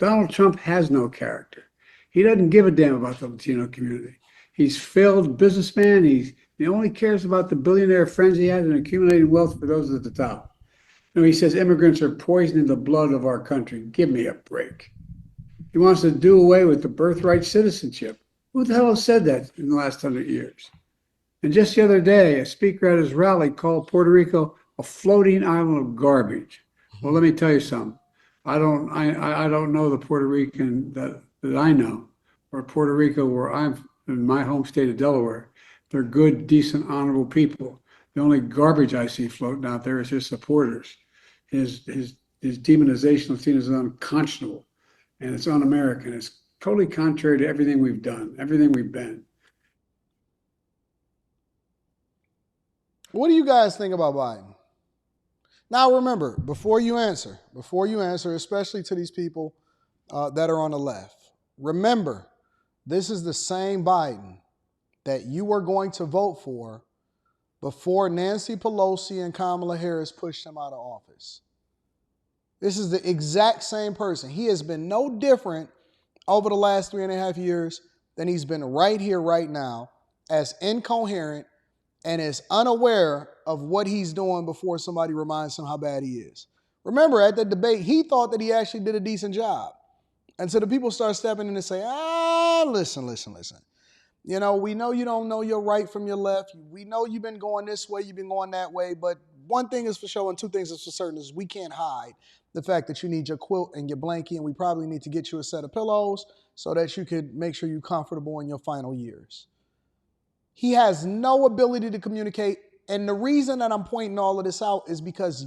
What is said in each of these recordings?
Donald Trump has no character. He doesn't give a damn about the Latino community. He's failed businessman. He only cares about the billionaire friends he has and accumulating wealth for those at the top. He says immigrants are poisoning the blood of our country. Give me a break. He wants to do away with the birthright citizenship. Who the hell has said that in the last 100 years? And just the other day, a speaker at his rally called Puerto Rico a floating island of garbage. Well, let me tell you something. I don't know the Puerto Rican that I know, or Puerto Rico where I'm in my home state of Delaware. They're good, decent, honorable people. The only garbage I see floating out there is his supporters. His demonization of Latinos is unconscionable, and it's un-American. It's totally contrary to everything we've done, everything we've been. What do you guys think about Biden? Now, remember, before you answer, especially to these people that are on the left, remember, this is the same Biden that you were going to vote for before Nancy Pelosi and Kamala Harris pushed him out of office. This is the exact same person. He has been no different over the last 3.5 years than he's been right here, right now, as incoherent and is unaware of what he's doing before somebody reminds him how bad he is. Remember, at the debate, he thought that he actually did a decent job. And so the people start stepping in and say, listen. You know, we know you don't know your right from your left. We know you've been going this way, you've been going that way. But one thing is for sure and two things is for certain is we can't hide the fact that you need your quilt and your blankie, and we probably need to get you a set of pillows so that you can make sure you're comfortable in your final years. He has no ability to communicate. And the reason that I'm pointing all of this out is because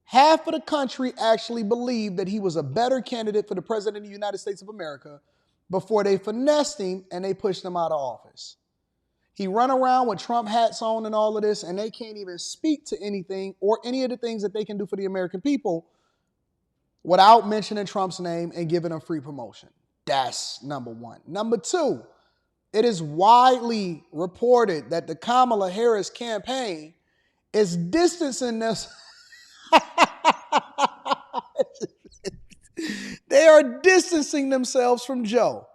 half of the country actually believed that he was a better candidate for the president of the United States of America before they finessed him and they pushed him out of office. He run around with Trump hats on and all of this, and they can't even speak to anything or any of the things that they can do for the American people without mentioning Trump's name and giving him free promotion. That's number one. Number two, it is widely reported that the Kamala Harris campaign is distancing this. They are distancing themselves from Joe.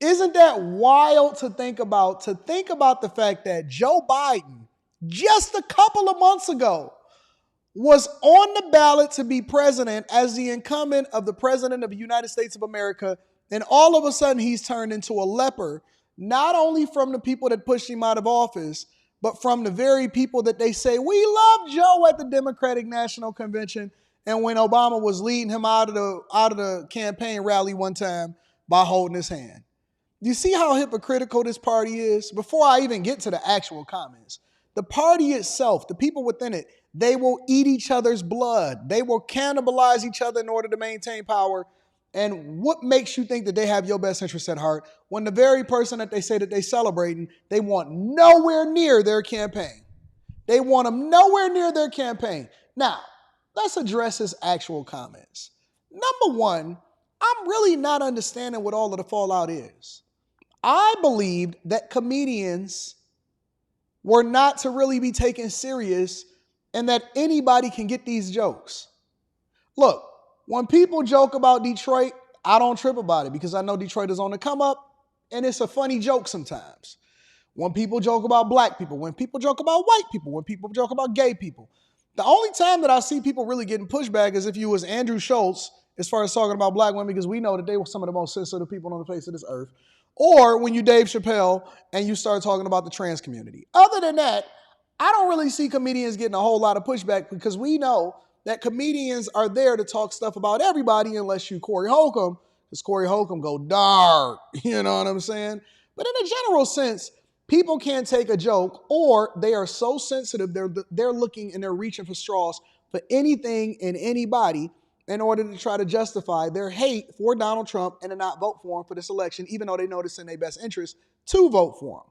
Isn't that wild to think about? To think about the fact that Joe Biden, just a couple of months ago, was on the ballot to be president as the incumbent of the president of the United States of America, and all of a sudden he's turned into a leper, not only from the people that pushed him out of office, but from the very people that they say, we love Joe at the Democratic National Convention, and when Obama was leading him out of the campaign rally one time by holding his hand. You see how hypocritical this party is? Before I even get to the actual comments, the party itself, the people within it, they will eat each other's blood. They will cannibalize each other in order to maintain power. And what makes you think that they have your best interest at heart when the very person that they say that they're celebrating, they want nowhere near their campaign? They want them nowhere near their campaign. Now, let's address his actual comments. Number one, I'm really not understanding what all of the fallout is. I believed that comedians were not to really be taken serious and that anybody can get these jokes. Look, when people joke about Detroit, I don't trip about it because I know Detroit is on the come up and it's a funny joke sometimes. When people joke about black people, when people joke about white people, when people joke about gay people, the only time that I see people really getting pushback is if you was Andrew Schultz as far as talking about black women, because we know that they were some of the most sensitive people on the face of this earth. Or when you Dave Chappelle and you start talking about the trans community. Other than that, I don't really see comedians getting a whole lot of pushback because we know that comedians are there to talk stuff about everybody unless you Corey Holcomb, because Corey Holcomb go dark, you know what I'm saying? But in a general sense, people can't take a joke, or they are so sensitive, they're looking and they're reaching for straws for anything and anybody in order to try to justify their hate for Donald Trump and to not vote for him for this election, even though they know it's in their best interest to vote for him.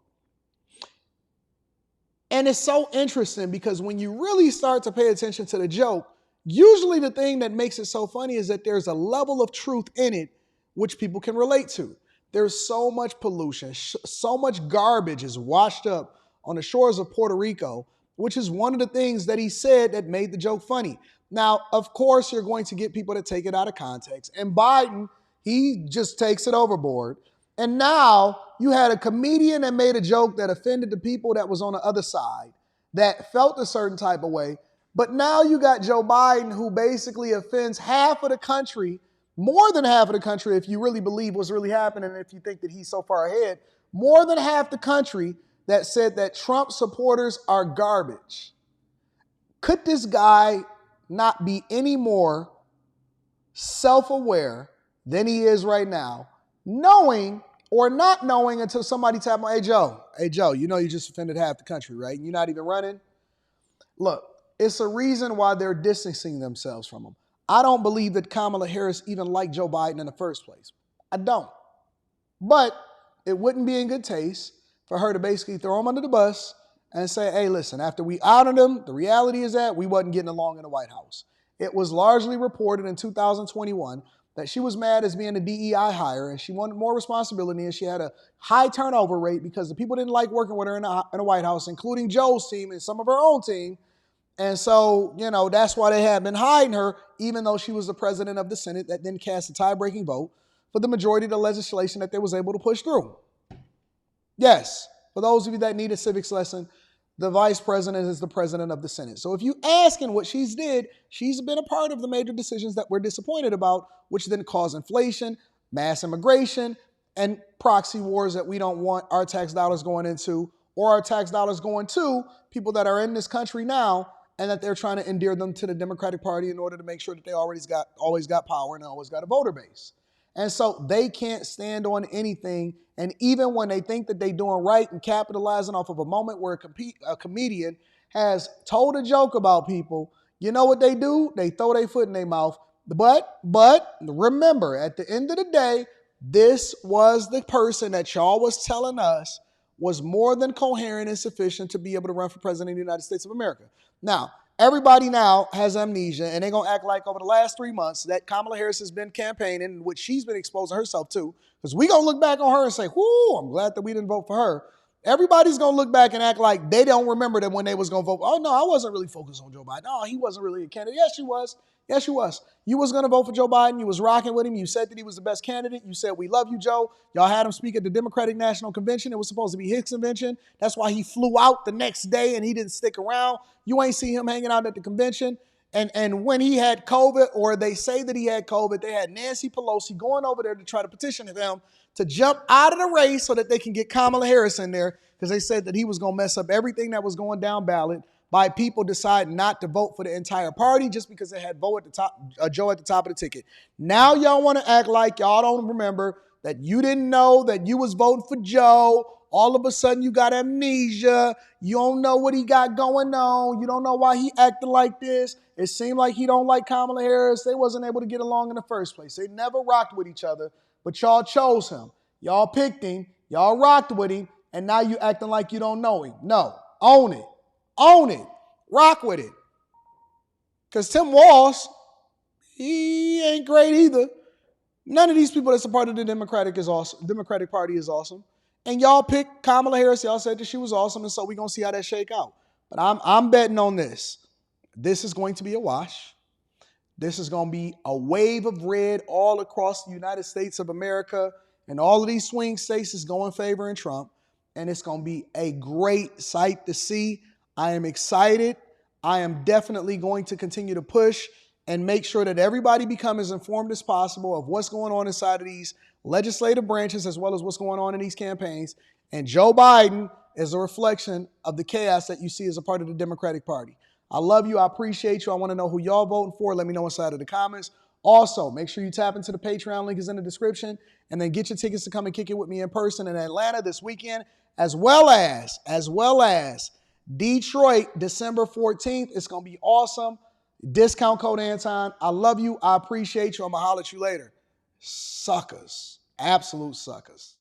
And it's so interesting because when you really start to pay attention to the joke, usually the thing that makes it so funny is that there's a level of truth in it which people can relate to. There's so much pollution, so much garbage is washed up on the shores of Puerto Rico, which is one of the things that he said that made the joke funny. Now, of course, you're going to get people that take it out of context. And Biden, he just takes it overboard. And now you had a comedian that made a joke that offended the people that was on the other side, that felt a certain type of way. But now you got Joe Biden, who basically offends half of the country, more than half of the country, if you really believe what's really happening, and if you think that he's so far ahead, more than half the country that said that Trump supporters are garbage. Could this guy not be any more self-aware than he is right now, knowing or not knowing until somebody tap him, hey Joe, you know you just offended half the country, right? You're not even running. Look, it's a reason why they're distancing themselves from him. I don't believe that Kamala Harris even liked Joe Biden in the first place. I don't. But it wouldn't be in good taste for her to basically throw him under the bus and say, hey, listen, after we honored him, the reality is that we wasn't getting along in the White House. It was largely reported in 2021 that she was mad as being a DEI hire and she wanted more responsibility and she had a high turnover rate because the people didn't like working with her in the White House, including Joe's team and some of her own team. And so, that's why they had been hiding her, even though she was the president of the Senate that then cast a tie-breaking vote for the majority of the legislation that they was able to push through. Yes, for those of you that need a civics lesson, the vice president is the president of the Senate. So if you asking what she's did, she's been a part of the major decisions that we're disappointed about, which then cause inflation, mass immigration, and proxy wars that we don't want our tax dollars going into, or our tax dollars going to people that are in this country now and that they're trying to endear them to the Democratic Party in order to make sure that they always got power and always got a voter base. And so they can't stand on anything. And even when they think that they're doing right and capitalizing off of a moment where a comedian has told a joke about people, you know what they do? They throw their foot in their mouth. But remember, at the end of the day, this was the person that y'all was telling us was more than coherent and sufficient to be able to run for president of the United States of America. Now, everybody now has amnesia, and they're going to act like over the last 3 months that Kamala Harris has been campaigning, which she's been exposing herself to, because we're going to look back on her and say, whoo, I'm glad that we didn't vote for her. Everybody's going to look back and act like they don't remember that when they was going to vote. Oh, no, I wasn't really focused on Joe Biden. No, he wasn't really a candidate. Yes, you was. Yes, you was. You was going to vote for Joe Biden. You was rocking with him. You said that he was the best candidate. You said, we love you, Joe. Y'all had him speak at the Democratic National Convention. It was supposed to be his convention. That's why he flew out the next day and he didn't stick around. You ain't see him hanging out at the convention. And when he had COVID, or they say that he had COVID, they had Nancy Pelosi going over there to try to petition him to jump out of the race so that they can get Kamala Harris in there, because they said that he was going to mess up everything that was going down ballot by people deciding not to vote for the entire party just because they had Joe at the top of the ticket. Now y'all want to act like y'all don't remember that you didn't know that you was voting for Joe. All of a sudden you got amnesia. You don't know what he got going on. You don't know why he acted like this. It seemed like he don't like Kamala Harris. They wasn't able to get along in the first place. They never rocked with each other, but y'all chose him. Y'all picked him. Y'all rocked with him. And now you acting like you don't know him. No, own it. Own it. Rock with it. Because Tim Walz, he ain't great either. None of these people that's a part of the Democratic Party is awesome. And y'all picked Kamala Harris. Y'all said that she was awesome. And so we're going to see how that shake out. But I'm betting on this. This is going to be a wash. This is going to be a wave of red all across the United States of America. And all of these swing states is going favoring Trump. And it's going to be a great sight to see. I am excited. I am definitely going to continue to push and make sure that everybody become as informed as possible of what's going on inside of these legislative branches, as well as what's going on in these campaigns. And Joe Biden is a reflection of the chaos that you see as a part of the Democratic Party. I love you. I appreciate you. I want to know who y'all voting for. Let me know inside of the comments. Also, make sure you tap into the Patreon. Link is in the description. And then get your tickets to come and kick it with me in person in Atlanta this weekend, as well as Detroit, December 14th. It's going to be awesome. Discount code Anton. I love you. I appreciate you. I'm going to holler at you later. Suckers. Absolute suckers.